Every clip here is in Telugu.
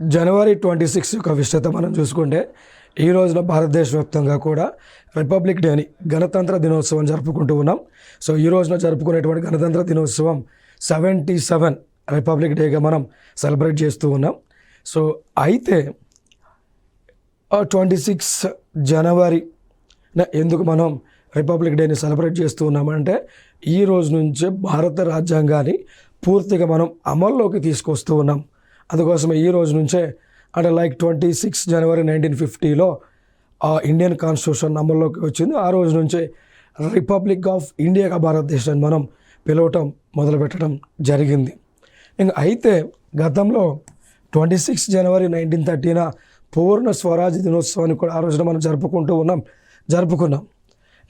జనవరి 26 యొక్క విశేషత మనం చూసుకుంటే ఈ రోజున భారతదేశ వ్యాప్తంగా కూడా రిపబ్లిక్ డేని గణతంత్ర దినోత్సవం జరుపుకుంటూ ఉన్నాం. సో ఈ రోజున జరుపుకునేటువంటి గణతంత్ర దినోత్సవం 77 రిపబ్లిక్ డేగా మనం సెలబ్రేట్ చేస్తూ ఉన్నాం. సో అయితే 26 జనవరి ఎందుకు మనం రిపబ్లిక్ డేని సెలబ్రేట్ చేస్తూ ఉన్నామంటే ఈ రోజు నుంచే భారత రాజ్యాంగాన్ని పూర్తిగా మనం అమల్లోకి తీసుకొస్తూ ఉన్నాం. అందుకోసమే ఈ రోజు నుంచే అంటే 26 జనవరి 1950లో ఇండియన్ కాన్స్టిట్యూషన్ అమల్లోకి వచ్చింది. ఆ రోజు నుంచే రిపబ్లిక్ ఆఫ్ ఇండియాగా భారతదేశాన్ని మనం పిలవటం మొదలుపెట్టడం జరిగింది. ఇంకా అయితే గతంలో 26 జనవరి 1930న పూర్ణ స్వరాజ్ దినోత్సవాన్ని కూడా ఆ రోజున మనం జరుపుకున్నాం.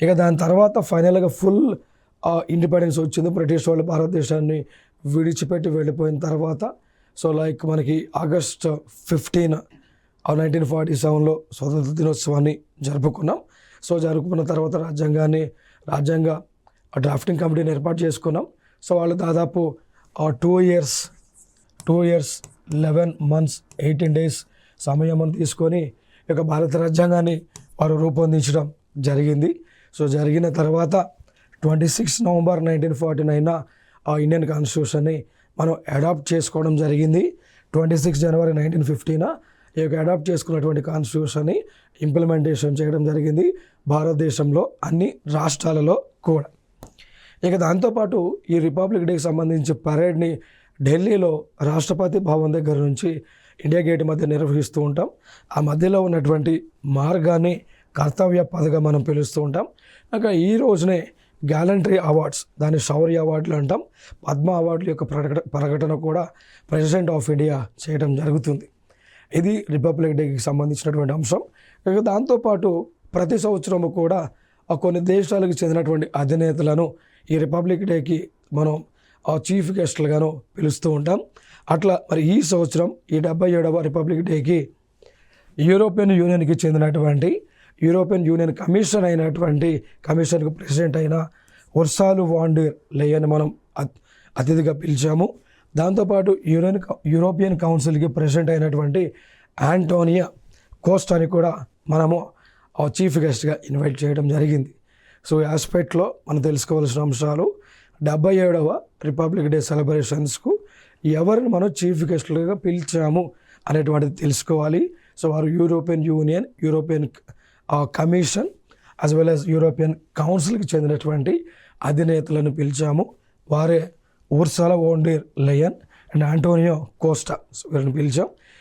ఇక దాని తర్వాత ఫైనల్గా ఫుల్ ఇండిపెండెన్స్ వచ్చింది. బ్రిటిష్ వాళ్ళు భారతదేశాన్ని విడిచిపెట్టి వెళ్ళిపోయిన తర్వాత సో మనకి ఆగస్ట్ 15 1947లో స్వతంత్ర దినోత్సవాన్ని జరుపుకున్నాం. సో జరుపుకున్న తర్వాత రాజ్యాంగ డ్రాఫ్టింగ్ కమిటీని ఏర్పాటు చేసుకున్నాం. సో వాళ్ళు దాదాపు 2 ఇయర్స్ 11 months 18 days సమయం తీసుకొని ఈ యొక్క భారత రాజ్యాంగాన్ని వారు రూపొందించడం జరిగింది. సో జరిగిన తర్వాత 26 నవంబర్ 1949 ఇండియన్ కాన్స్టిట్యూషన్ని మనం అడాప్ట్ చేసుకోవడం జరిగింది. 26 జనవరి 1950 ఈ యొక్క అడాప్ట్ చేసుకున్నటువంటి కాన్స్టిట్యూషన్ని ఇంప్లిమెంటేషన్ చేయడం జరిగింది భారతదేశంలో అన్ని రాష్ట్రాలలో కూడా. ఇక దాంతోపాటు ఈ రిపబ్లిక్ డేకి సంబంధించి పరేడ్ని ఢిల్లీలో రాష్ట్రపతి భవన్ దగ్గర నుంచి ఇండియా గేట్ మధ్య నిర్వహిస్తూ ఉంటాం. ఆ మధ్యలో ఉన్నటువంటి మార్గాన్ని కర్తవ్య పథగా మనం పిలుస్తూ ఉంటాం. ఇంకా ఈ రోజునే గ్యాలంటరీ అవార్డ్స్, దాన్ని శౌర్య అవార్డులు అంటాం, పద్మ అవార్డుల యొక్క ప్రకటన కూడా ప్రెసిడెంట్ ఆఫ్ ఇండియా చేయడం జరుగుతుంది. ఇది రిపబ్లిక్ డేకి సంబంధించినటువంటి అంశం. ఇక దాంతోపాటు ప్రతి సంవత్సరము కూడా కొన్ని దేశాలకు చెందినటువంటి అధినేతలను ఈ రిపబ్లిక్ డేకి మనం చీఫ్ గెస్ట్లుగాను పిలుస్తూ ఉంటాం. అట్లా మరి ఈ సంవత్సరం ఈ 77వ రిపబ్లిక్ డేకి యూరోపియన్ యూనియన్కి చెందినటువంటి యూరోపియన్ యూనియన్ కమిషన్కు ప్రెసిడెంట్ అయిన ఉర్సులా వాన్ డెర్ లెయన్ మనం అతిథిగా పిలిచాము. దాంతోపాటు యూరోపియన్ కౌన్సిల్కి ప్రెసిడెంట్ అయినటువంటి ఆంటోనియో కోస్టాని కూడా మనము చీఫ్ గెస్ట్గా ఇన్వైట్ చేయడం జరిగింది. సో ఈ ఆస్పెక్ట్లో మనం తెలుసుకోవాల్సిన అంశాలు 77వ రిపబ్లిక్ డే సెలబ్రేషన్స్కు ఎవరిని మనం చీఫ్ గెస్ట్లుగా పిలిచాము అనేటువంటిది తెలుసుకోవాలి. సో వారు European Union, European Commission as well as European కౌన్సిల్కి చెందినటువంటి అధినేతలను పిలిచాము. వారే Ursula von der Leyen and Antonio Costa వీరిని పిలిచాం.